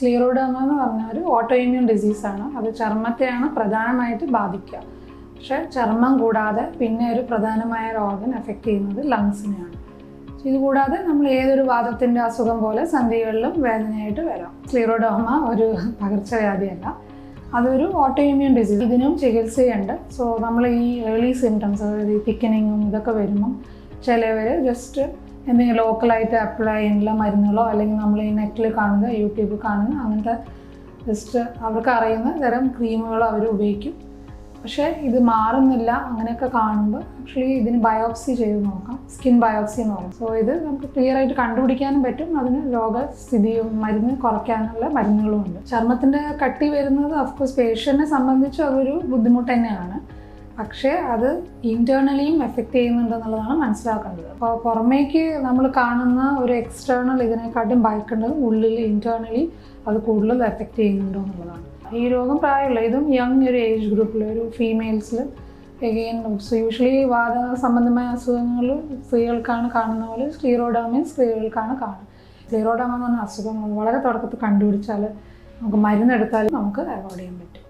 സ്ക്ലീറോഡെർമ എന്ന് പറഞ്ഞാൽ ഒരു ഓട്ടോ ഇമ്മ്യൂൺ ഡിസീസാണ്. അത് ചർമ്മത്തെയാണ് പ്രധാനമായിട്ട് ബാധിക്കുക. പക്ഷേ ചർമ്മം കൂടാതെ പിന്നെ ഒരു പ്രധാനമായ ഓർഗൻ എഫക്റ്റ് ചെയ്യുന്നത് ലങ്സിനെയാണ്. ഇതുകൂടാതെ നമ്മൾ ഏതൊരു വാതത്തിൻ്റെ അസുഖം പോലെ സന്ധികളിലും വേദനയായിട്ട് വരാം. സ്ക്ലീറോഡെർമ ഒരു പകർച്ചവ്യാധിയല്ല, അതൊരു ഓട്ടോ ഇമ്മ്യൂൺ ഡിസീസ്. ഇതിനും ചികിത്സയുണ്ട്. സോ നമ്മൾ ഈ ഏർലി സിംറ്റംസ്, അതായത് ഈ തിക്കനിങ്ങും ഇതൊക്കെ വരുമ്പം ചിലവർ ജസ്റ്റ് എന്തെങ്കിലും ലോക്കലായിട്ട് അപ്ലൈ ചെയ്യുന്ന മരുന്നുകളോ അല്ലെങ്കിൽ നമ്മൾ ഈ നെറ്റിൽ കാണുന്ന യൂട്യൂബിൽ കാണുന്ന അങ്ങനത്തെ ജസ്റ്റ് അവർക്ക് അറിയുന്ന തരം ക്രീമുകളോ അവർ ഉപയോഗിക്കും. പക്ഷേ ഇത് മാറുന്നില്ല. അങ്ങനെയൊക്കെ കാണുമ്പോൾ ആക്ച്വലി ഇതിന് ബയോപ്സി ചെയ്ത് നോക്കാം. സ്കിൻ ബയോപ്സി എന്ന് പറയും. സോ ഇത് നമുക്ക് ക്ലിയർ ആയിട്ട് കണ്ടുപിടിക്കാനും പറ്റും. അതിന് രോഗസ്ഥിതിയും മരുന്ന് കുറയ്ക്കാനുള്ള മരുന്നുകളുമുണ്ട്. ചർമ്മത്തിൻ്റെ കട്ടി വരുന്നത് ഓഫ്കോഴ്സ് പേഷ്യൻറ്റിനെ സംബന്ധിച്ച് അതൊരു ബുദ്ധിമുട്ട് തന്നെയാണ്. പക്ഷേ അത് ഇൻറ്റേർണലിയും എഫക്റ്റ് ചെയ്യുന്നുണ്ടെന്നുള്ളതാണ് മനസ്സിലാക്കേണ്ടത്. അപ്പോൾ പുറമേക്ക് നമ്മൾ കാണുന്ന ഒരു എക്സ്റ്റേണൽ ഇതിനെക്കാട്ടും ഭയക്കേണ്ടത് ഉള്ളിൽ ഇൻറ്റേർണലി അത് കൂടുതൽ എഫക്റ്റ് ചെയ്യുന്നുണ്ടോ എന്നുള്ളതാണ്. ഈ രോഗം പ്രായമുള്ള ഇതും യങ് ഒരു ഏജ് ഗ്രൂപ്പിൽ ഒരു ഫീമെയിൽസിൽ എഗെയിൻ യൂഷ്വലി വാത സംബന്ധമായ അസുഖങ്ങൾ സ്ത്രീകൾക്കാണ് കാണുന്ന പോലെ സ്ക്ലീറോഡെർമയും സ്ത്രീകൾക്കാണ് കാണുന്നത്. സ്ക്ലീറോഡെർമ എന്ന് പറഞ്ഞ അസുഖം വളരെ തുടക്കത്തിൽ കണ്ടുപിടിച്ചാൽ നമുക്ക് മരുന്നെടുത്താൽ നമുക്ക് അവോയ്ഡ് ചെയ്യാൻ പറ്റും.